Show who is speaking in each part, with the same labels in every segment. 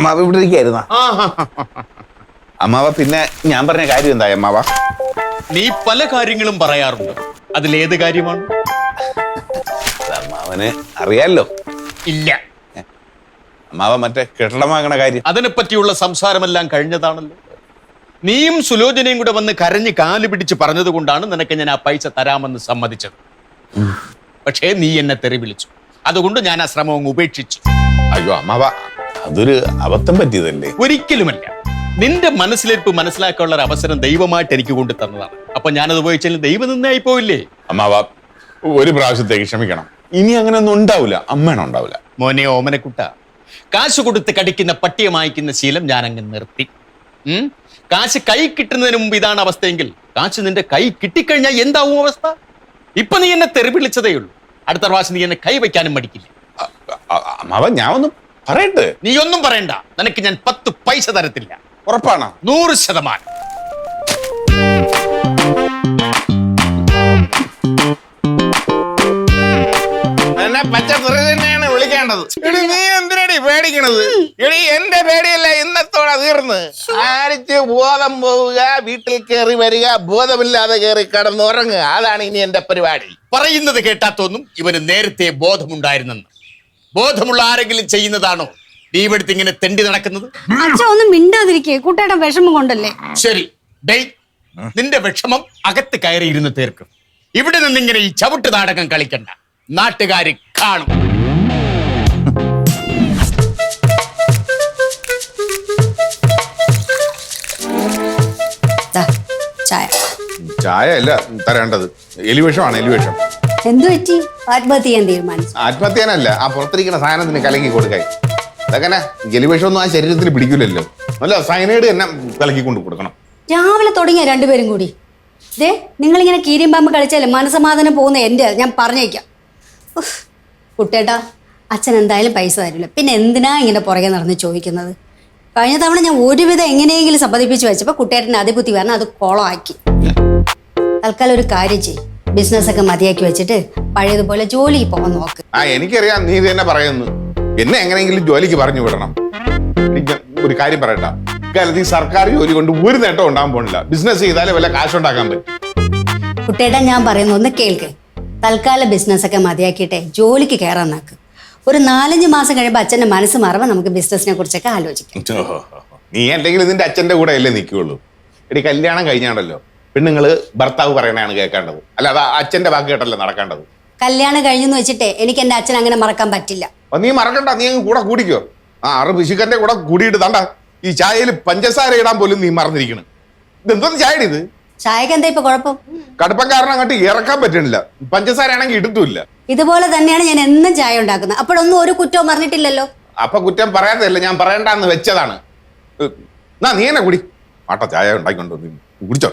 Speaker 1: അമ്മാവ ഇവിടെ ഇരിക്കായിരുന്ന അമ്മാവ പിന്നെ ഞാൻ പറഞ്ഞ കാര്യം എന്താ അമ്മാവ?
Speaker 2: നീ പല കാര്യങ്ങളും പറയാറുണ്ട്, അതിലേത് കാര്യമാണ്?
Speaker 1: അമ്മാവന് അറിയാലോ.
Speaker 2: ഇല്ല.
Speaker 1: അമ്മാവ മറ്റേ കെട്ടിടം വാങ്ങണ കാര്യം,
Speaker 2: അതിനെപ്പറ്റിയുള്ള സംസാരമെല്ലാം കഴിഞ്ഞതാണല്ലോ. നീയും സുലോചനയും കൂടെ വന്ന് കരഞ്ഞ് കാല് പിടിച്ച് പറഞ്ഞത് കൊണ്ടാണ് നിനക്ക് ഞാൻ ആ പൈസ തരാമെന്ന് സമ്മതിച്ചത്. പക്ഷേ നീ എന്നെ തെറി വിളിച്ചു, അതുകൊണ്ട് ഞാൻ ആ ശ്രമം അങ്ങ് ഉപേക്ഷിച്ചു.
Speaker 1: അയ്യോ അമ്മാവ, അതൊരു അബദ്ധം പറ്റിയതല്ലേ?
Speaker 2: ഒരിക്കലുമല്ല. നിന്റെ മനസ്സിലിരിപ്പ് മനസ്സിലാക്കാനുള്ള ഒരു അവസരം ദൈവമായിട്ട് എനിക്ക് കൊണ്ടു തന്നതാണ്. അപ്പൊ ഞാനത് ഉപയോഗിച്ചാൽ ദൈവം നിന്നായി പോയില്ലേ?
Speaker 1: അമ്മാവ ഒരു പ്രാവശ്യത്തേക്ക് ക്ഷമിക്കണം, ഇനി അങ്ങനെ ഒന്നും ഉണ്ടാവില്ല. അമ്മേണം ഉണ്ടാവില്ല.
Speaker 2: മോനെ ഓമനക്കുട്ട, കാശ് കൊടുത്ത് കടിക്കുന്ന പട്ടിയെ വാങ്ങിക്കുന്ന ശീലം ഞാൻ അങ്ങ് നിർത്തി. കാശ് കൈ കിട്ടുന്നതിന് മുമ്പ് ഇതാണ് അവസ്ഥയെങ്കിൽ കാശ് നിന്റെ കൈ കിട്ടിക്കഴിഞ്ഞാൽ എന്താവും അവസ്ഥ? ഇപ്പൊ നീ എന്നെ തെറി വിളിച്ചതേ ഉള്ളൂ, അടുത്ത പ്രാവശ്യം നീ എന്നെ കൈ വയ്ക്കാനും മടിക്കില്ല.
Speaker 1: അമ്മാവ ഞാൻ ഒന്ന് പറയട്ടെ.
Speaker 2: നീ ഒന്നും പറയണ്ട, നിനക്ക് ഞാൻ 10 പൈസ തരത്തില്ല.
Speaker 1: ഉറപ്പാണോ?
Speaker 2: 100%.
Speaker 3: തന്നെയാണ് വിളിക്കേണ്ടത്. എടി നീ എന്തിനടി പേടിക്കണത്? എടി എന്റെ പേടിയല്ല ഇന്നത്തോടെ തീർന്ന്. ആരിച്ച് ബോധം പോവുക, വീട്ടിൽ കയറി വരിക, ബോധമില്ലാതെ കയറി കിടന്നുറങ്ങുക, അതാണ് ഇനി എന്റെ പരിപാടി.
Speaker 2: പറയുന്നത് കേട്ടാത്തോന്നും ഇവന് നേരത്തെ ബോധമുണ്ടായിരുന്നെന്ന്. ബോധമുള്ള ആരെങ്കിലും ചെയ്യുന്നതാണോ നീ ഇവിടുത്തെ ഇങ്ങനെ തെണ്ടി നടക്കുന്നത്?
Speaker 4: അച്ഛൻ ഒന്നും മിണ്ടാതിരിക്കേ, കുട്ടേട്ടൻ വിഷമം കൊണ്ടല്ലേ.
Speaker 2: ശരി ഡേയ്, നിന്റെ വിഷമം അകത്ത് കയറി ഇരുന്ന് തീർക്കും. ഇവിടെ നിന്നിങ്ങനെ ഈ ചവിട്ട് നാടകം കളിക്കണ്ട, നാട്ടുകാര് കാണും.
Speaker 4: ചായ.
Speaker 1: ചായ അല്ല തരേണ്ടത്, എലിവിഷമാണ്. എലിവിഷം
Speaker 4: എന്തു പറ്റി? ആത്മഹത്യ ചെയ്യാൻ തീരുമാനിച്ചു?
Speaker 1: ആത്മഹത്യാനല്ല, ആ പുറത്തിരിക്കുന്ന സാധനത്തിന് കലക്കി കൊടുക്കായി. അതങ്ങനെ ജലിവിഷമൊന്നും ആ ശരീരത്തിൽ പിടിക്കില്ലല്ലോ. നല്ല സൈനൈഡ് തന്നെ കലക്കിക്കൊണ്ട് കൊടുക്കണം.
Speaker 4: രാവിലെ തുടങ്ങിയ രണ്ടുപേരും കൂടി ദേ നിങ്ങളിങ്ങനെ കീരിയും പാമ്പ് കളിച്ചാലേ മനസമാധാനം പോകുന്ന എൻ്റെ ഞാൻ പറഞ്ഞേക്കാം. കുട്ടേട്ടാ, അച്ഛൻ എന്തായാലും പൈസ തരില്ല, പിന്നെ എന്തിനാ ഇങ്ങനെ പുറകെ നടന്ന് ചോദിക്കുന്നത്? കഴിഞ്ഞ തവണ ഞാൻ ഒരുവിധം എങ്ങനെയെങ്കിലും സമ്മതിപ്പിച്ച് വെച്ചപ്പോൾ കുട്ടേട്ടൻ്റെ അതിബുദ്ധി പറഞ്ഞാൽ അത് കോളമാക്കി. തൽക്കാലം ഒരു കാര്യം ചെയ്യും, ബിസിനസ്സൊക്കെ മതിയാക്കി വെച്ചിട്ട് പഴയതുപോലെ ജോലിക്ക് പോകാൻ നോക്ക്.
Speaker 1: എനിക്കറിയാം നീ ഇത് തന്നെ പറയുന്നു. എന്നെ എങ്ങനെയെങ്കിലും ജോലിക്ക് പറഞ്ഞു വിടണം. ഒരു കാര്യം പറയട്ടാ, ഇക്കാലത്ത് ഈ സർക്കാർ ജോലി കൊണ്ട് ഒരു നേട്ടം ഉണ്ടാകാൻ പോണില്ല. ബിസിനസ് ചെയ്താലേ വല്ല കാശുണ്ടാക്കാൻ പറ്റും.
Speaker 4: കുട്ടേട്ടാ, ഞാൻ പറയുന്നു ഒന്ന് കേൾക്ക്. തൽക്കാലം ബിസിനസ്സൊക്കെ മതിയാക്കിയിട്ടെ ജോലിക്ക് കയറാൻ നോക്ക്. ഒരു 4-5 മാസം കഴിയുമ്പോൾ അച്ഛൻ്റെ മനസ്സ് മാറുമ്പോൾ നമുക്ക് ബിസിനസിനെ കുറിച്ചൊക്കെ ആലോചിക്കാം.
Speaker 1: നീ എന്തെങ്കിലും നിന്റെ അച്ഛന്റെ കൂടെ അല്ലേ നിൽക്കുകയുള്ളൂ. എടി, കല്യാണം കഴിഞ്ഞാണല്ലോ പെണ്ണുങ്ങള് ഭർത്താവ് പറയണതാണ് കേൾക്കേണ്ടത്, അല്ലാതെ അച്ഛന്റെ വാക്ക് കേട്ടല്ലോ നടക്കേണ്ടത്.
Speaker 4: കല്യാണം കഴിഞ്ഞെന്ന് വെച്ചിട്ട് എനിക്ക് എൻ്റെ അച്ഛൻ അങ്ങനെ മറക്കാൻ പറ്റില്ല.
Speaker 1: നീ മറക്കണ്ട, നീ അങ്ങ് കൂടെ കൂടിക്കോ. 6 പിശുക്കന്റെ കൂടെ കൂടിയിട്ട് തണ്ട ഈ ചായയിൽ പഞ്ചസാര ഇടാൻ പോലും നീ മറന്നിരിക്കണം. ഇതെന്തോന്ന് ചായ ഇത്?
Speaker 4: ചായക്ക് എന്താ ഇപ്പൊ കുഴപ്പം?
Speaker 1: കടുപ്പം കാരണം അങ്ങോട്ട് ഇറക്കാൻ പറ്റണില്ല, പഞ്ചസാര ആണെങ്കിൽ ഇട്ടിട്ടില്ല.
Speaker 4: ഇതുപോലെ തന്നെയാണ് ഞാൻ എന്നും ചായ ഉണ്ടാക്കുന്നത്, അപ്പോഴൊന്നും ഒരു കുറ്റവും പറഞ്ഞിട്ടില്ലല്ലോ.
Speaker 1: അപ്പൊ കുറ്റം പറയാത്തല്ല, ഞാൻ പറയണ്ടെന്ന് വെച്ചതാണ്. നീ എന്നെ കുടി, ആട്ട ചായ ഉണ്ടാക്കിക്കൊണ്ടോ, നീ കുടിച്ചോ.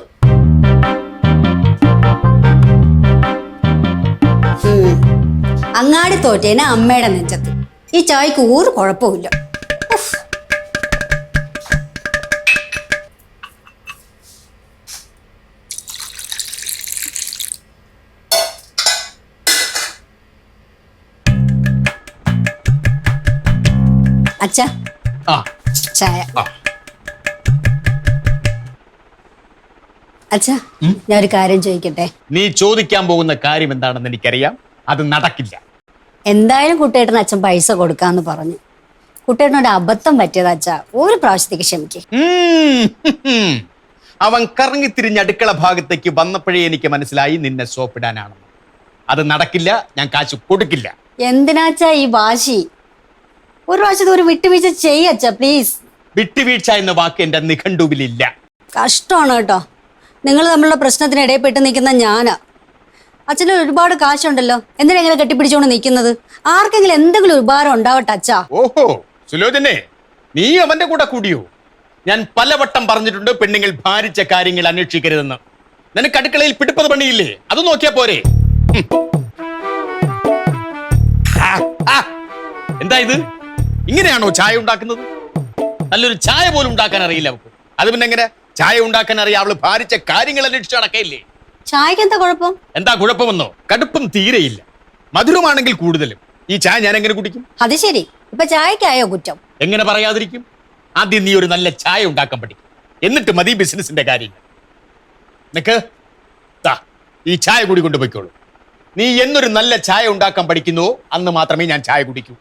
Speaker 4: അങ്ങാടി തോറ്റേനെ അമ്മയുടെ നെഞ്ചത്ത്. ഈ ചായക്ക് ഒരു കുഴപ്പമില്ല. അച്ഛാ, ചായ. അച്ഛാ, ഞാൻ ഒരു കാര്യം ചോദിക്കട്ടെ?
Speaker 2: നീ ചോദിക്കാൻ പോകുന്ന കാര്യം എന്താണെന്ന് എനിക്കറിയാം, അത് നടക്കില്ല.
Speaker 4: എന്തായാലും കുട്ടേട്ടന് അച്ഛൻ പൈസ കൊടുക്കാന്ന് പറഞ്ഞു. കുട്ടേട്ടനോട് അബദ്ധം പറ്റിയത് അച്ഛാ, ഒരു പ്രാവശ്യത്തേക്ക് ക്ഷമിക്കേ.
Speaker 2: അവൻ കറങ്ങി തിരിഞ്ഞ് അടുക്കള ഭാഗത്തേക്ക് വന്നപ്പോഴേ എനിക്ക് മനസ്സിലായി നിന്നെ സോപ്പിടാനാണെന്ന്. അത് നടക്കില്ല, ഞാൻ കാശ് കൊടുക്കില്ല.
Speaker 4: എന്തിനാച്ചാ ഈ വാശി? ഒരു പ്രാവശ്യത്തെ ഒരു വിട്ടുവീഴ്ച ചെയ്യച്ചാ പ്ലീസ്.
Speaker 2: വിട്ടുവീഴ്ച എന്ന വാക്ക് എന്റെ നിഘണ്ടുവിലില്ല.
Speaker 4: കഷ്ടമാണ് കേട്ടോ, നിങ്ങൾ തമ്മിലുള്ള പ്രശ്നത്തിന് ഇടയിൽപ്പെട്ട് നിൽക്കുന്ന ഞാനാ. അച്ഛന് ഒരുപാട് കാശുണ്ടല്ലോ, എന്തിനാ ഇങ്ങനെ കെട്ടിപ്പിടിച്ചോണ്ട് നിൽക്കുന്നത്? ആർക്കെങ്കിലും എന്തെങ്കിലും ഉപകാരം ഉണ്ടാവട്ടെ അച്ഛാ.
Speaker 2: ഓഹോ സുലോചനെ, നീ അവന്റെ കൂടെ കൂടിയോ? ഞാൻ പലവട്ടം പറഞ്ഞിട്ടുണ്ട് പെണ്ണുങ്ങൾ ഭാരിച്ച കാര്യങ്ങൾ അന്വേഷിക്കരുതെന്ന്. നിനക്ക് അടുക്കളയിൽ പിടിപ്പത് പണിയില്ലേ, അത് നോക്കിയാ പോരെ? എന്താ ഇത്? ഇങ്ങനെയാണോ ചായ ഉണ്ടാക്കുന്നത്? നല്ലൊരു ചായ പോലും ഉണ്ടാക്കാൻ അറിയില്ല അവൾക്ക്. അത് പിന്നെ എങ്ങനെ ചായ ഉണ്ടാക്കാൻ അറിയാം? അവള് ഭാരിച്ച കാര്യങ്ങൾ അന്വേഷിച്ച് നടക്കയില്ലേ?
Speaker 4: ചായക്ക് എന്താ കുഴപ്പം?
Speaker 2: എന്താ കുഴപ്പമെന്നോ? കടുപ്പം തീരെയില്ല, മധുരമാണെങ്കിൽ കൂടുതലും. ഈ ചായ ഞാൻ എങ്ങനെ കുടിക്കും?
Speaker 4: അത് ശരി, ഇപ്പൊ ചായക്കായോ കുറ്റം?
Speaker 2: എങ്ങനെ പറയാതിരിക്കും? ആദ്യം നീ ഒരു നല്ല ചായ ഉണ്ടാക്കാൻ പഠിക്കും, എന്നിട്ട് മതി ബിസിനസിന്റെ കാര്യങ്ങൾ. നിനക്ക് ഈ ചായ കൂടി കൊണ്ടുപോയിക്കോളൂ. നീ എന്നൊരു നല്ല ചായ ഉണ്ടാക്കാൻ പഠിക്കുന്നുവോ അന്ന് മാത്രമേ ഞാൻ ചായ കുടിക്കൂ.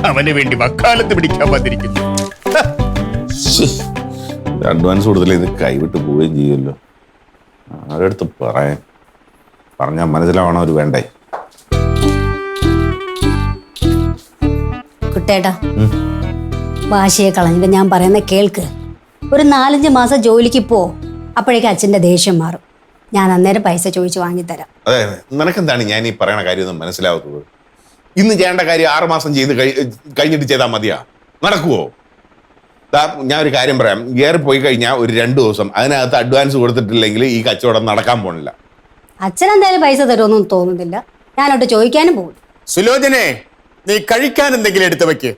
Speaker 2: അവന് വേണ്ടി വക്കാലത്ത് പിടിക്കാൻ വന്നിരിക്കുന്നു.
Speaker 1: അഡ്വാൻസ് കൊടുത്തില്ല, ഇത് കൈവിട്ട് പോവുകയും ചെയ്യുമല്ലോ. ആരടുത്ത് പറഞ്ഞാൽ മനസ്സിലാവണം ഒരു വേണ്ടേ.
Speaker 4: കുട്ടേട്ടാ, വാശിയെ കളഞ്ഞിട്ട് ഞാൻ പറയുന്ന കേൾക്ക്. ഒരു 4-5 മാസം ജോലിക്ക് പോ, അപ്പോഴേക്കും അച്ഛൻ്റെ ദേഷ്യം മാറും. ഞാൻ അന്നേരം പൈസ ചോദിച്ചു വാങ്ങിത്തരാം.
Speaker 1: അതെ, നിനക്കെന്താണ് ഞാൻ ഈ പറയണ കാര്യമൊന്നും മനസ്സിലാവാത്തത്? ഇന്ന് ചെയ്യേണ്ട കാര്യം 6 മാസം ചെയ്ത് കഴിഞ്ഞിട്ട് ചെയ്താൽ മതിയാ? നടക്കുവോ? ഞാൻ ഒരു കാര്യം പറയാം, ഏറി പോയി കഴിഞ്ഞാൽ ഒരു 2 ദിവസം അതിനകത്ത് അഡ്വാൻസ് കൊടുത്തിട്ടില്ലെങ്കിൽ ഈ കച്ചവടം നടക്കാൻ പോണില്ല.
Speaker 4: അച്ഛൻ എന്തായാലും പൈസ തരുമെന്നും തോന്നുന്നില്ല. ഞാനോട്ട് ചോദിക്കാനും പോകും.
Speaker 2: സുലോചനെ, നീ കഴിക്കാൻ എന്തെങ്കിലും എടുത്തു വെക്ക്.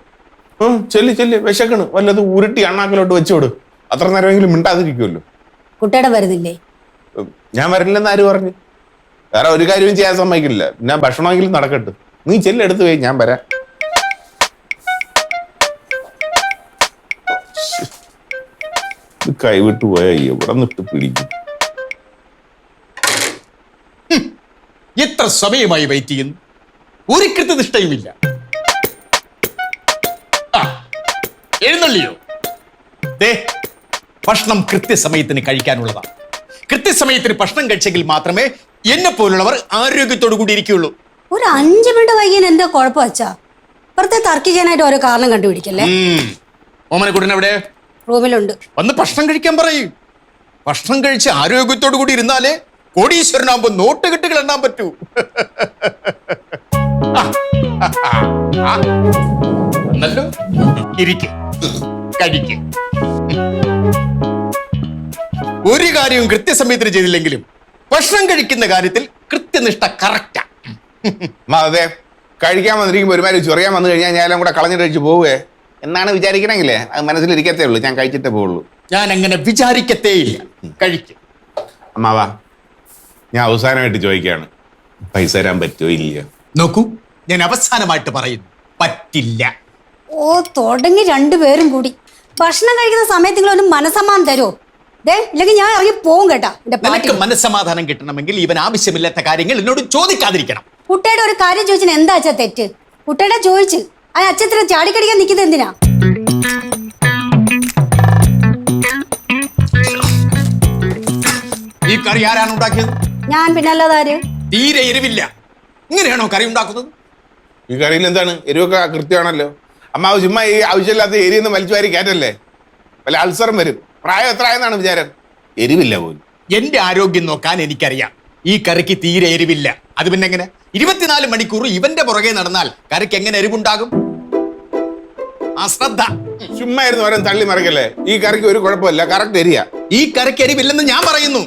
Speaker 1: ചെല്ലി വിശക്കണ്, വല്ലത് ഉരുട്ടി അണ്ണാക്കിലോട്ട് വെച്ചോട്. അത്ര നേരമെങ്കിലും മിണ്ടാതിരിക്കുമല്ലോ.
Speaker 4: കുട്ടേടെ വരുന്നില്ലേ?
Speaker 1: ഞാൻ വരില്ലെന്ന് ആര് പറഞ്ഞു? വേറെ ഒരു കാര്യവും ചെയ്യാൻ സമ്മതിക്കില്ല. ഞാൻ ഭക്ഷണമെങ്കിലും നടക്കട്ടെ. നീ ചെല്ലെടുത്ത് പോയി, ഞാൻ വരാം. കൈവിട്ടു പോയാ എവിടെ നിട്ട് പിടിക്കും?
Speaker 2: എത്ര സമയമായി വെയിറ്റ് ചെയ്യുന്നു, ഒരു കൃത്യനിഷ്ഠയുമില്ല. എഴുന്നള്ളിയോ? ഭക്ഷണം കൃത്യസമയത്തിന് കഴിക്കാനുള്ളതാണ്. കൃത്യസമയത്തിന് ഭക്ഷണം കഴിച്ചെങ്കിൽ മാത്രമേ എന്നെ പോലുള്ളവർ ആരോഗ്യത്തോടു കൂടി ഇരിക്കുകയുള്ളൂ.
Speaker 4: ഒരു 5 മിനിറ്റ് വൈകിയാൻ എന്താ കുഴപ്പം വെച്ചാ? വെറുതെ തർക്കിക്കാനായിട്ട് ഓരോ കാരണം കണ്ടുപിടിക്കല്ലേ.
Speaker 2: ഓമനക്കുട്ടൻ എവിടെ?
Speaker 4: റൂമിലുണ്ട്.
Speaker 2: വന്ന് ഭക്ഷണം കഴിക്കാൻ പറയും. ഭക്ഷണം കഴിച്ച് ആരോഗ്യത്തോടു കൂടി ഇരുന്നാലേ കോടീശ്വരനാകുമ്പോ നോട്ടുകെട്ടുകൾ എണ്ണാൻ പറ്റൂ. എന്നല്ലോ, ഇരിക്കെ കഴിക്ക്. ഒരു കാര്യവും കൃത്യസമയത്തിന് ചെയ്തില്ലെങ്കിലും ഭക്ഷണം കഴിക്കുന്ന കാര്യത്തിൽ കൃത്യനിഷ്ഠ കറക്റ്റാ.
Speaker 1: അതെ, കഴിക്കാൻ വന്നിരിക്കുമ്പോൾ ഒരുമാതിരി ചൊറിയാൻ വന്നു കഴിഞ്ഞാൽ ഞാൻ എല്ലാം കൂടെ കളഞ്ഞിട്ട് കഴിച്ച് പോവേ എന്നാണ് വിചാരിക്കണമെങ്കിലേ അത് മനസ്സിലിരിക്കത്തേ ഉള്ളൂ. ഞാൻ കഴിച്ചിട്ടേ പോവുള്ളൂ.
Speaker 2: ഞാൻ അങ്ങനെ വിചാരിക്കത്തേയില്ല. കഴിക്ക്.
Speaker 1: അമ്മാവാ, ഞാൻ അവസാനമായിട്ട് ചോദിക്കുകയാണ്, പൈസ തരാൻ പറ്റുമോ ഇല്ലയോ?
Speaker 2: നോക്കൂ, ഞാൻ അവസാനമായിട്ട് പറയുന്നു, പറ്റില്ല.
Speaker 4: ഓ, തുടങ്ങി 2 പേരും കൂടി. ഭക്ഷണം കഴിക്കുന്ന സമയത്തെങ്കിലും മനസ്സമാനം തരുമോ? ഇല്ലെങ്കിൽ ഞാൻ ഇറങ്ങി പോവും കേട്ടാ.
Speaker 2: നിനക്ക് മനസ്സമാധാനം കിട്ടണമെങ്കിൽ ഇവൻ ആവശ്യമില്ലാത്ത കാര്യങ്ങൾ എന്നോട് ചോദിക്കാതിരിക്കണം.
Speaker 4: കുട്ടയുടെ ഒരു കാര്യം ചോദിച്ചാൽ എന്താ അച്ഛാ തെറ്റ്? കുട്ടയുടെ ചോദിച്ച് ആ അച്ഛത്തിന് ചാടിക്കടിക്കാൻ നിൽക്കുന്നത് എന്തിനാ?
Speaker 2: ഈ കറി ആരാണ് ഉണ്ടാക്കിയത്?
Speaker 4: ഞാൻ പിന്നല്ലാതെ ആര്?
Speaker 2: തീരെ എരിവില്ല. ഇങ്ങനെയാണോ കറി ഉണ്ടാക്കുന്നത്?
Speaker 1: ഈ കറിയിൽ എന്താണ്? എരിവൊക്കെ കൃത്യമാണല്ലോ. അമ്മാവ് ചുമ്മാ ഈ ആവശ്യമില്ലാത്ത എരിയൊന്നും വലിച്ചു വാരി കയറ്റല്ലേ, വല്ല അൾസറും വരും. പ്രായം എത്ര ആയെന്നാണ് വിചാരം? എരിവില്ല പോലും.
Speaker 2: എന്റെ ആരോഗ്യം നോക്കാൻ എനിക്കറിയാം. ഈ കറിക്ക് തീരെ എരിവില്ല. അത് പിന്നെ എങ്ങനെ? 24 മണിക്കൂർ ഇവന്റെ പുറകെ നടന്നാൽ കറിക്ക് എങ്ങനെ എരിവുണ്ടാകും? അശ്രദ്ധ.
Speaker 1: ചുമ്മാ ഇരുന്ന് വരാൻ തള്ളി മറിക്കല്ലേ. ഈ കറിക്ക് ഒരു കുഴപ്പമില്ല, കറക്റ്റ് എരിയാ.
Speaker 2: ഈ കറിക്ക് എരിവില്ലെന്ന് ഞാൻ പറയുന്നു.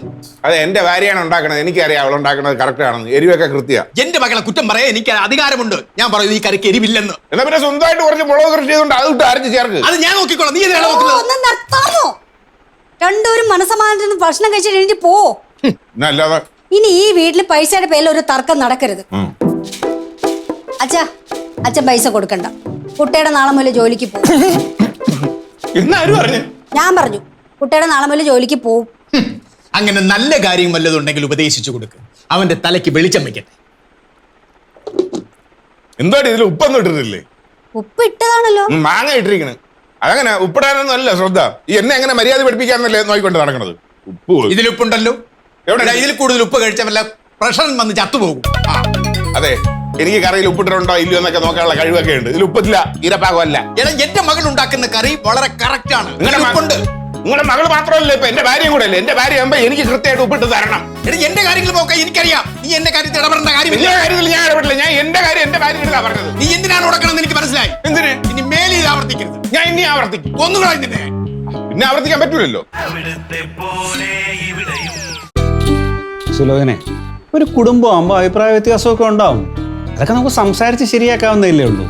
Speaker 1: അതെ, എന്റെ ഭാര്യയാണ് ഉണ്ടാക്കണത്, എനിക്കറിയാം അവൾ ഉണ്ടാക്കണത് കറക്റ്റ് ആണെന്ന്. എരിവൊക്കെ കൃത്യ.
Speaker 2: എന്റെ മകളെ കുറ്റം പറയാൻ എനിക്ക് അധികാരമുണ്ട്. ഞാൻ പറയുന്നു ഈ കറിക്ക് എരിവില്ലെന്ന്.
Speaker 1: എന്നാ പിന്നെ സ്വന്തമായിട്ട് കുറച്ച് മുളക് കൃഷി ചെയ്തുകൊണ്ട് അത് വിട്ട് അരച്ച് ചേർക്ക്.
Speaker 2: അത് ഞാൻ നോക്കിക്കോളാം. നീ എന്തിനാണ് നോക്കുന്നത്?
Speaker 4: രണ്ടുപേരും മനസ്സമാധാനത്തിന് ഭക്ഷണം കഴിച്ചിട്ട് എഴുതി പോ.
Speaker 1: അല്ലാതെ
Speaker 4: ഇനി ഈ വീട്ടിൽ പൈസയുടെ പേരിൽ ഒരു തർക്കം നടക്കരുത്. അച്ഛൻ പൈസ കൊടുക്കണ്ട. കുട്ടിയുടെ നാളെ മുതൽ ജോലിക്ക് പോകും.
Speaker 1: എന്നാരും പറഞ്ഞു?
Speaker 4: ഞാൻ പറഞ്ഞു, കുട്ടിയുടെ നാളെ മുതൽ ജോലിക്ക് പോവും.
Speaker 2: അങ്ങനെ നല്ല കാര്യം വല്ലതുണ്ടെങ്കിൽ ഉപദേശിച്ചു കൊടുക്ക്. അവന്റെ തലയ്ക്ക് വെളിച്ചം വെക്കട്ടെ.
Speaker 1: എന്താണ് ഇതിൽ ഉപ്പൊന്നും ഇട്ടിട്ടില്ലേ?
Speaker 4: ഉപ്പ് ഇട്ടതാണല്ലോ.
Speaker 1: മാങ്ങ ഇട്ടിരിക്കണ്. അതങ്ങനെ ഉപ്പിടാനൊന്നും അല്ല ശ്രദ്ധ. ഈ എന്നെ എങ്ങനെ മര്യാദ പഠിപ്പിക്കാന്നല്ലേ നോക്കിക്കൊണ്ട് നടക്കണത്. ഉപ്പ്
Speaker 2: ഇതിൽ ഉപ്പുണ്ടല്ലോ. എവിടെ? ഇതിൽ കൂടുതൽ ഉപ്പ് കഴിച്ച വല്ല പ്രഷർ വന്ന് ചത്തുപോകും.
Speaker 1: അതെ, എനിക്ക് കറിയിൽ ഉപ്പിട്ടുണ്ടോ ഇല്ലയോ എന്നൊക്കെ നോക്കാനുള്ള കഴിവൊക്കെ ഉണ്ട്. ഇതിൽ ഉപ്പില്ല, ഈരപ്പാകമല്ല.
Speaker 2: എടാ, എന്റെ മകൾ ഉണ്ടാക്കുന്ന കറി വളരെ കറക്റ്റ് ആണ്.
Speaker 1: നിങ്ങളുടെ മകൾ മാത്രമല്ല, ഇപ്പൊ എന്റെ ഭാര്യയും കൂടെ അല്ലേ. എന്റെ ഭാര്യ ആകുമ്പോ എനിക്ക് കൃത്യമായിട്ട് ഉപ്പിട്ട് തരണം.
Speaker 2: എടാ, എന്റെ കാര്യങ്ങൾ നോക്കാൻ എനിക്കറിയാം. നീ എന്റെ കാര്യത്തിൽ ഇടപെടേണ്ട കാര്യമില്ല.
Speaker 1: കാര്യത്തിൽ ഞാൻ ഇടപെട്ടില്ല. ഞാൻ എന്റെ കാര്യം എന്റെ ഭാര്യ പറഞ്ഞത്.
Speaker 2: നീ എന്തിനാണ് ഉടക്കണമെന്ന് എനിക്ക് മനസ്സിലായി.
Speaker 1: എന്തിന്?
Speaker 2: ഇനി മേലെ ഇത് ആവർത്തിക്കരുത്.
Speaker 1: ഞാൻ ഇനി ആവർത്തിക്കും.
Speaker 2: കൊന്നുകളഞ്ഞില്ലേ?
Speaker 1: പിന്നെ ആവർത്തിക്കാൻ പറ്റൂലല്ലോ.
Speaker 5: സുലോചനെ, ഒരു കുടുംബമാകുമ്പോൾ അഭിപ്രായ വ്യത്യാസമൊക്കെ ഉണ്ടാവും. അതൊക്കെ നമുക്ക് സംസാരിച്ച് ശരിയാക്കാവുന്നതല്ലേ ഉള്ളൂ.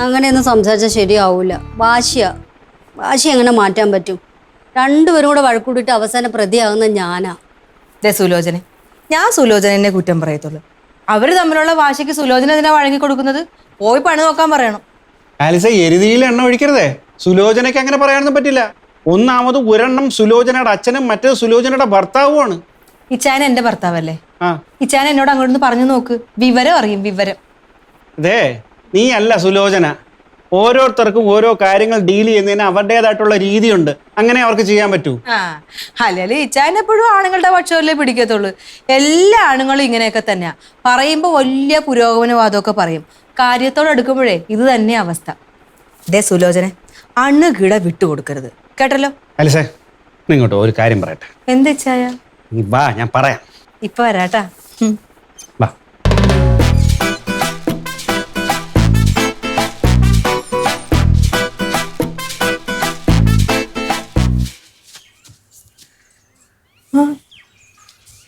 Speaker 4: അങ്ങനെയൊന്നും സംസാരിച്ചാൽ ശരിയാവൂല. വാശി എങ്ങനെ മാറ്റാൻ പറ്റും? രണ്ടുപേരും കൂടെ വഴക്കൂടിയിട്ട് അവസാനം പ്രതിയാകുന്ന ഞാനാ.
Speaker 6: സുലോചനെ, ഞാൻ സുലോചനെ കുറ്റം പറയത്തുള്ളൂ. അവര് തമ്മിലുള്ള വാശിക്ക് സുലോചന എന്തിനാ വഴങ്ങി കൊടുക്കുന്നത്? പോയി പണി നോക്കാൻ പറയണം.
Speaker 5: ആലിസ, എരുതിയിൽ എണ്ണ ഒഴിക്കരുതേ. സുലോചനയ്ക്ക് അങ്ങനെ പറയാനൊന്നും പറ്റില്ല. ഒന്നാമത് ഒരെണ്ണം സുലോചനയുടെ അച്ഛനും മറ്റേത് സുലോചനയുടെ ഭർത്താവുമാണ്.
Speaker 6: ഇച്ചായൻ എന്റെ ഭർത്താവല്ലേ?
Speaker 5: ആ
Speaker 6: ഇച്ചായൻ എന്നോട് അങ്ങോട്ടൊന്ന് പറഞ്ഞു നോക്ക്, വിവരം അറിയും, വിവരം.
Speaker 5: അതെ, നീ അല്ല സുലോചന. ഓരോരുത്തർക്കും ഓരോ കാര്യങ്ങൾ ഡീൽ ചെയ്യുന്നതിന് അവരുടേതായിട്ടുള്ള രീതിയുണ്ട്. അങ്ങനെ അവർക്ക് ചെയ്യാൻ പറ്റൂ.
Speaker 6: അല്ലേ ഇച്ചായൻ എപ്പോഴും ആണുങ്ങളുടെ പക്ഷമല്ലേ പിടിക്കത്തുള്ളൂ. എല്ലാ ആണുങ്ങളും ഇങ്ങനെയൊക്കെ തന്നെയാ. പറയുമ്പോ വലിയ പുരോഗമനവാദമൊക്കെ പറയും, കാര്യത്തോട് എടുക്കുമ്പോഴേ ഇത് തന്നെ അവസ്ഥ. ദേ സുലോചന, അണുകിട വിട്ടുകൊടുക്കരുത്, കേട്ടല്ലോ?
Speaker 5: ആലിസേ, നിങ്ങോട്ടോ ഒരു കാര്യം പറയട്ടെ.
Speaker 6: എന്താ ഇച്ചായ?
Speaker 5: നീ വാ, ഞാൻ പറയാം.
Speaker 6: ഇപ്പൊ വരാട്ടാ.
Speaker 5: വാ.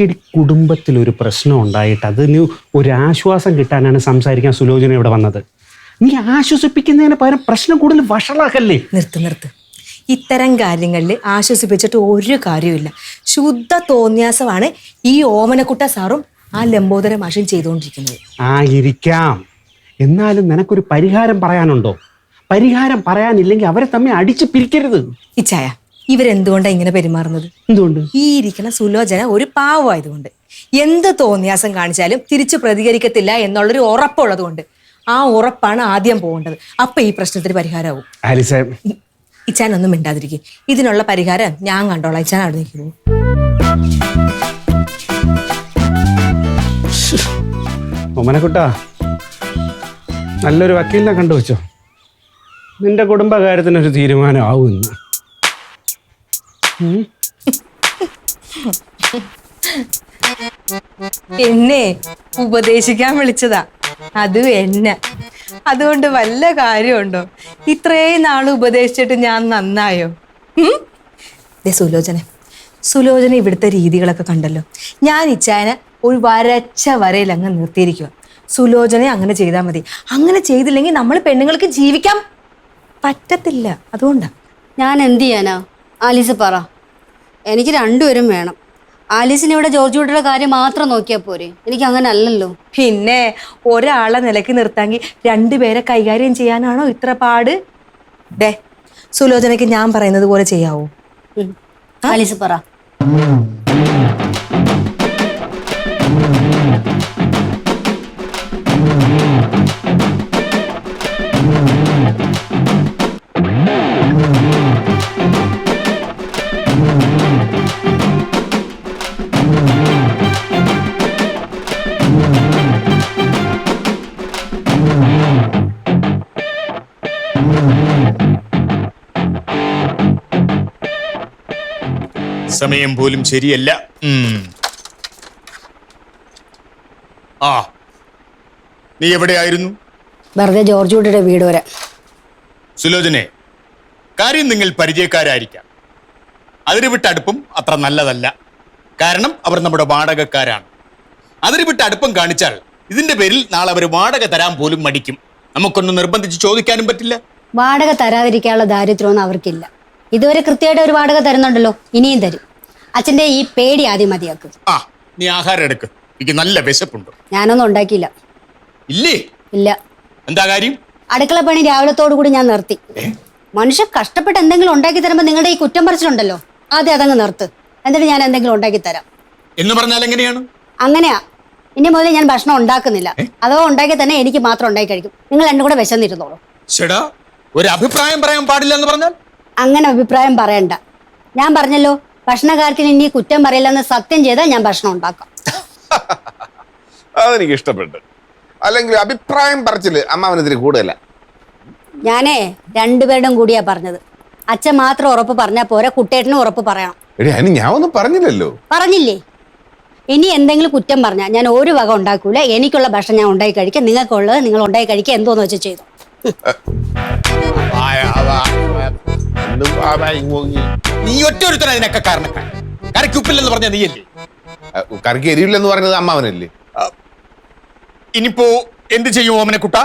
Speaker 5: ഇടി കുടുംബത്തിൽ ഒരു പ്രശ്നം ഉണ്ടായിട്ട് അതിന് ഒരു ആശ്വാസം കിട്ടാനാണ് സംസാരിക്കാൻ സുലോചന ഇവിടെ വന്നത്. നീ ആശ്വസിപ്പിക്കുന്നതിന് പകരം പ്രശ്നം കൂടുതൽ വഷളാക്കല്ലേ?
Speaker 6: നിർത്ത്. ഇത്തരം കാര്യങ്ങളിൽ ആശ്വസിപ്പിച്ചിട്ട് ഒരു കാര്യമില്ല. ശുദ്ധ തോന്നിയാസമാണ് ഈ ഓമനക്കുട്ട സാറും ആ ലംബോദര മാഷും ചെയ്തുകൊണ്ടിരിക്കുന്നത്.
Speaker 5: ഇരിക്കാം. എന്നാലും നിനക്കൊരു പരിഹാരം പറയാനുണ്ടോ? പരിഹാരം പറയാനില്ലെങ്കിൽ അവരെ തമ്മിൽ അടിച്ച് പിരിക്കരുത്.
Speaker 6: ഇച്ചായ, ഇവരെന്തുകൊണ്ടാണ് ഇങ്ങനെ പെരുമാറുന്നത്?
Speaker 5: എന്തുകൊണ്ട്?
Speaker 6: ഈ ഇരിക്കുന്ന സുലോചന ഒരു പാവമായതുകൊണ്ട്. എന്ത് തോന്നിയാസം കാണിച്ചാലും തിരിച്ചു പ്രതികരിക്കത്തില്ല എന്നുള്ളൊരു ഉറപ്പുള്ളത് കൊണ്ട്. ആ ഉറപ്പാണ് ആദ്യം പോകേണ്ടത്. അപ്പൊ ഈ പ്രശ്നത്തിന് പരിഹാരമാവും.
Speaker 5: ആലിസ,
Speaker 6: ഇച്ചാൻ ഒന്നും മിണ്ടാതിരിക്കും. ഇതിനുള്ള പരിഹാരം ഞാൻ കണ്ടോളാം. ഇച്ചാൻ അവിടെ നിൽക്കുന്നു.
Speaker 5: ഒമനക്കുട്ടാ, നല്ലൊരു വക്കീലിനെ കണ്ടുവച്ചോ. നിന്റെ കുടുംബകാര്യത്തിനൊരു തീരുമാനം ആവും ഇന്ന്.
Speaker 6: എന്നെ ഉപദേശിക്കാൻ വിളിച്ചതാ, അതും എന്നെ. അതുകൊണ്ട് വല്ല കാര്യമുണ്ടോ? ഇത്രയും നാള് ഉപദേശിച്ചിട്ട് ഞാൻ നന്നായോ? സുലോചന ഇവിടുത്തെ രീതികളൊക്കെ കണ്ടല്ലോ. ഞാൻ ഇച്ചായനെ ഒരു വരച്ച വരയിൽ അങ്ങ് നിർത്തിയിരിക്കുക. സുലോചന അങ്ങനെ ചെയ്താൽ മതി. അങ്ങനെ ചെയ്തില്ലെങ്കിൽ നമ്മൾ പെണ്ണുങ്ങൾക്ക് ജീവിക്കാൻ പറ്റത്തില്ല. അതുകൊണ്ടാ.
Speaker 4: ഞാൻ എന്ത് ചെയ്യാനാ? ആലീസ് പറ. എനിക്ക് രണ്ടുപേരും വേണം. ആലീസിന് ഇവിടെ ജോർജ് കുട്ടിയുടെ കാര്യം മാത്രം നോക്കിയാൽ പോരെ? എനിക്ക് അങ്ങനെ അല്ലല്ലോ.
Speaker 6: പിന്നെ ഒരാളെ നിലയ്ക്ക് നിർത്താമെങ്കിൽ രണ്ടുപേരെ കൈകാര്യം ചെയ്യാനാണോ ഇത്ര പാട്? ദേ സുലോചനയ്ക്ക് ഞാൻ പറയുന്നത് പോലെ ചെയ്യാവോ?
Speaker 4: ആലീസ് പറ.
Speaker 2: സമയം പോലും ശരിയല്ല. നീ എവിടെയായിരുന്നു?
Speaker 4: വെറുതെ ജോർജ് കുട്ടിയുടെ വീട് വരെ.
Speaker 2: സുലോചനെ, കാര്യം നിങ്ങൾ പരിചയക്കാരായിരിക്കാം. അതിര് വിട്ട അടുപ്പം അത്ര നല്ലതല്ല. കാരണം അവർ നമ്മുടെ വാടകക്കാരാണ്. അതിര് വിട്ട അടുപ്പം കാണിച്ചാൽ ഇതിന്റെ പേരിൽ നാളെ അവർ വാടക തരാൻ പോലും മടിക്കും. നമുക്കൊന്നും നിർബന്ധിച്ച് ചോദിക്കാനും പറ്റില്ല.
Speaker 4: വാടക തരാതിരിക്കാനുള്ള ദാരിദ്ര്യമൊന്നും അവർക്കില്ല. ഇതുവരെ കൃത്യമായിട്ട് ഒരു വാടക തരുന്നുണ്ടല്ലോ, ഇനിയും തരും. അച്ഛൻ്റെ ഈ പേടി ആദ്യം മതിയാക്കും.
Speaker 2: നീ ആഹാരം എടുക്ക്, എനിക്ക് നല്ല വിശപ്പുണ്ട്.
Speaker 4: ഞാനൊന്നും ഉണ്ടാക്കിയില്ല.
Speaker 2: ഇല്ലേ?
Speaker 4: ഇല്ല.
Speaker 2: എന്താ കാര്യം?
Speaker 4: അടുക്കള പണി രാവിലത്തോടു കൂടി ഞാൻ നിർത്തി. മനുഷ്യ കഷ്ടപ്പെട്ട് എന്തെങ്കിലും ഉണ്ടാക്കി തരുമ്പോൾ നിങ്ങളുടെ ഈ കുറ്റം പറിച്ചിട്ടുണ്ടല്ലോ, ആദ്യം അതങ്ങ് നിർത്ത്. എന്നിട്ട് ഞാൻ എന്തെങ്കിലും ഉണ്ടാക്കി തരാം.
Speaker 2: എന്ന് പറഞ്ഞാൽ എങ്ങനെയാണ്?
Speaker 4: അങ്ങനെയാ. ഇനി മുതൽ ഞാൻ ഭക്ഷണം ഉണ്ടാക്കുന്നില്ല. അഥവാ ഉണ്ടാക്കി തന്നെ എനിക്ക് മാത്രം ഉണ്ടാക്കി കഴിക്കും. നിങ്ങൾ രണ്ടും കൂടെ വിശന്നിരുന്നോളൂ.
Speaker 2: ചേടാ, ഒരു അഭിപ്രായം പറയാൻ പാടില്ല എന്ന് പറഞ്ഞാൽ?
Speaker 4: അങ്ങനെ അഭിപ്രായം പറയണ്ട. ഞാൻ പറഞ്ഞല്ലോ, ഭക്ഷണകാര്യത്തിന് ഇനി കുറ്റം പറയില്ലെന്ന് സത്യം ചെയ്താൽ ഞാൻ ഭക്ഷണം ഉണ്ടാക്കാം.
Speaker 3: അതെനിക്ക് ഇഷ്ടപ്പെട്ടു. അല്ലെങ്കിൽ അഭിപ്രായം പറച്ചില് അമ്മാവനെതിരെ കൂടുതല.
Speaker 4: ഞാനേ രണ്ടുപേരുടെയും കൂടിയാ പറഞ്ഞത്. അച്ഛൻ മാത്രം ഉറപ്പ് പറഞ്ഞാൽ പോരാ, കുട്ടേട്ടനും ഉറപ്പ് പറയണം.
Speaker 3: എടി അതിന് ഞാൻ ഒന്നും പറഞ്ഞില്ലല്ലോ.
Speaker 4: പറഞ്ഞില്ലേ? ഇനി എന്തെങ്കിലും കുറ്റം പറഞ്ഞാൽ ഞാൻ ഒരു വക ഉണ്ടാക്കൂല. എനിക്കുള്ള ഭക്ഷണം ഞാൻ ഉണ്ടാക്കി കഴിക്കാം, നിങ്ങൾക്കുള്ളത് നിങ്ങൾ ഉണ്ടാക്കി കഴിക്കുക. എന്തോന്ന് വെച്ചാൽ ചെയ്തു.
Speaker 2: നീ ഒറ്റ ഒരുത്തന അതിനൊക്കെ കാരണക്കാരൻ. കറിക്ക് ഉപ്പില്ലെന്ന് പറഞ്ഞ നീയല്ലേ?
Speaker 3: കറിക്ക് എരിവില്ലെന്ന് പറഞ്ഞത് അമ്മാവനല്ലേ?
Speaker 2: ഇനിയിപ്പോ എന്ത് ചെയ്യും ഓമനക്കുട്ട?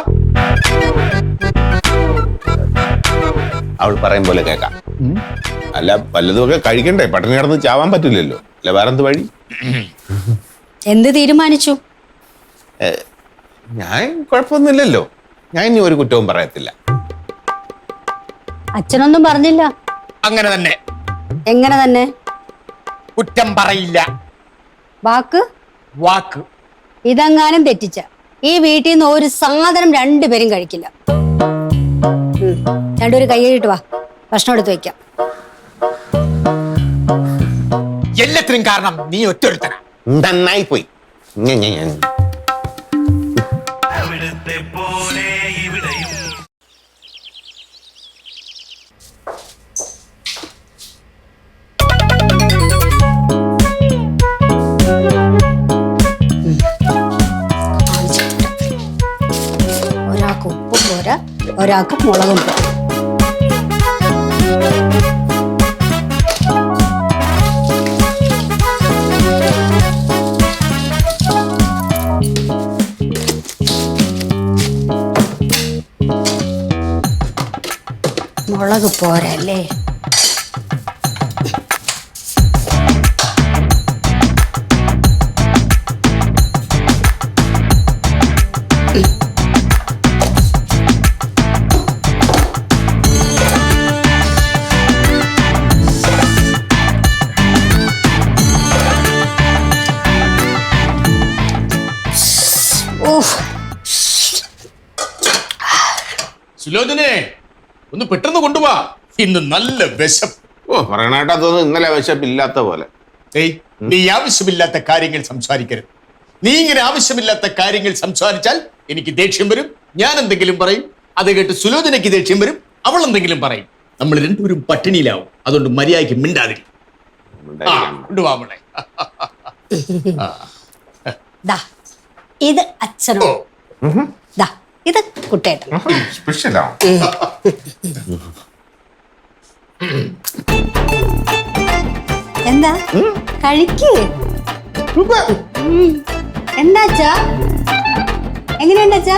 Speaker 1: അവൾ പറയും പോലെ കേൾക്കാം. അല്ല, വല്ലതുമൊക്കെ കഴിക്കണ്ടേ? പട്ടിണി കിടന്ന് ചാവാൻ പറ്റില്ലല്ലോ. അല്ല, വേറെന്ത് വഴി?
Speaker 4: എന്ത് തീരുമാനിച്ചു?
Speaker 1: ഞാൻ കുഴപ്പമൊന്നുമില്ലല്ലോ. ഞാൻ ഇനി ഒരു കുറ്റവും പറയത്തില്ല.
Speaker 4: അച്ഛനൊന്നും പറഞ്ഞില്ല.
Speaker 2: അങ്ങനെ തന്നെ.
Speaker 4: എങ്ങനെ തന്നെ?
Speaker 2: കുറ്റം പറയില്ല.
Speaker 4: വാക്ക്
Speaker 2: വാക്ക്.
Speaker 4: ഇതെങ്ങാനും തെറ്റിച്ച ഈ വീട്ടിൽ നിന്ന് ഒരു സാധനം രണ്ടുപേരും കഴിക്കില്ല. രണ്ടുപേരും കൈ കഴുകിട്ട് വാ, ഭക്ഷണം എടുത്ത് വെക്കാം.
Speaker 2: എല്ലാത്തിനും കാരണം നീ ഒറ്റൊരുത്തനാ.
Speaker 1: നന്നായി പോയി.
Speaker 4: ഒരാൾക്ക് ഉപ്പും പോരാ, ഒരാൾക്ക് മുളകും പോരാ. മുളക് പോരല്ലേ?
Speaker 2: സുലോചനെ ഒന്ന് പെട്ടെന്ന് കൊണ്ടുപോവാ, ഇന്ന് നല്ല വിശപ്പ്.
Speaker 1: പറയണേട്ടാ തോന്നുന്നു ഇന്നലെ വിശപ്പില്ലാത്ത പോലെ.
Speaker 2: ഏയ്, നീ ആവശ്യമില്ലാത്ത കാര്യങ്ങൾ സംസാരിക്കരുത്. നീ ഇങ്ങനെ ആവശ്യമില്ലാത്ത കാര്യങ്ങൾ സംസാരിച്ചാൽ എനിക്ക് ദേഷ്യം വരും. ഞാൻ എന്തെങ്കിലും പറയും, അത് കേട്ട് സുലോചനയ്ക്ക് ദേഷ്യം വരും, അവൾ എന്തെങ്കിലും പറയും. നമ്മൾ രണ്ടുപേരും പട്ടിണിയിലാവും. അതുകൊണ്ട് മര്യാദയ്ക്ക് മിണ്ടാതിരി. കൊണ്ടുപോവാ മോളെ.
Speaker 4: ദാ ഇത് അച്ഛനോ, ദാ ഇത് കുട്ടേട്ടൻ.
Speaker 1: സ്പെഷ്യലാ.
Speaker 4: എന്താ കഴിക്ക്. എന്താച്ചാ, എങ്ങനെയുണ്ടാച്ചാ?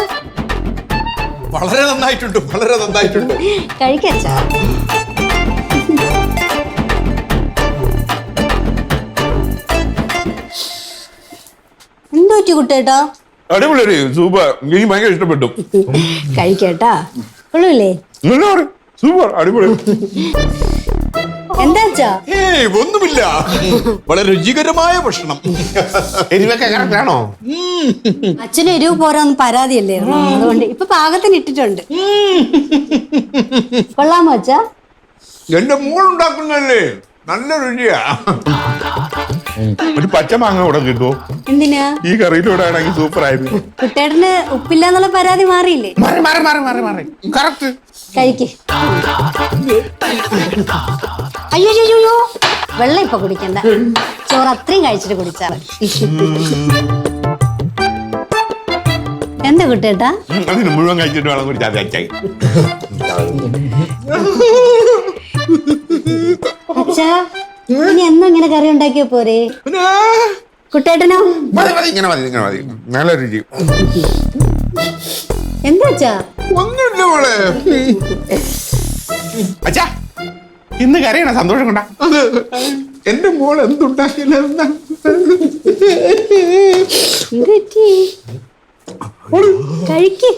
Speaker 2: വളരെ നന്നായിട്ടുണ്ട്, വളരെ നന്നായിട്ടുണ്ട്.
Speaker 4: കഴിക്കച്ചാ. എന്തോറ്റി കുട്ടേട്ടാ?
Speaker 1: അടിപൊളി, സൂപ്പർ. എനിക്ക് ഭയങ്കര ഇഷ്ടപ്പെട്ടു.
Speaker 4: കഴിക്കേട്ടാ, കൊള്ളൂല്ലേ?
Speaker 1: സൂപ്പർ, അടിപൊളി.
Speaker 4: എന്താച്ചാ?
Speaker 2: ഏയ്, ഒന്നുമില്ല. വളരെ രുചികരമായ ഭക്ഷണം.
Speaker 1: എരിവൊക്കെ കറക്റ്റ് ആണോ?
Speaker 4: അച്ഛന് എരിവ് പോരാന്ന് പരാതിയല്ലേ, അതുകൊണ്ട് ഇപ്പൊ പാകത്തിന് ഇട്ടിട്ടുണ്ട്. കൊള്ളാമോ അച്ഛാ?
Speaker 1: എന്റെ മോളുണ്ടാക്കുന്നല്ലേ, നല്ല രുചിയാ. ഒരു പച്ച മാങ്ങ കൂടെ കിട്ടുമോ?
Speaker 4: എന്തിനാ?
Speaker 1: ഈ കറിയിലൂടെ ആണെങ്കിൽ സൂപ്പർ ആയിരുന്നു.
Speaker 4: കുട്ടേട്ടന് ഉപ്പില്ല എന്നുള്ള പരാതി മാറിയില്ലേ?
Speaker 1: കറക്റ്റ്.
Speaker 4: കഴിക്ക്. അയ്യോ, വെള്ളം ഇപ്പൊ കുടിക്കണ്ട, ചോറ് അത്രയും കഴിച്ചിട്ട് കുടിച്ചാ മതി. എന്താ കുട്ടേട്ടാ?
Speaker 1: അതിന് മുഴുവൻ കഴിച്ചിട്ട് വേണം കുടിച്ചാൽ അച്ചായി.
Speaker 4: അച്ഛാ, ഇനി എന്നും ഇങ്ങനെ കറി ഉണ്ടാക്കിയ പോരെ? കുട്ടേട്ടനോ?
Speaker 1: ഇങ്ങനെ മതി, ഇങ്ങനെ മതി. നല്ല രുചി.
Speaker 4: എന്താ അച്ഛാ?
Speaker 1: ഒന്നുമില്ല മോളെ. അച്ഛാ, ഇന്ന് കറിയണ സന്തോഷം കൊണ്ടാ. എന്റെ മോൾ എന്തുണ്ടാക്കില്ല.
Speaker 4: കഴിക്ക്.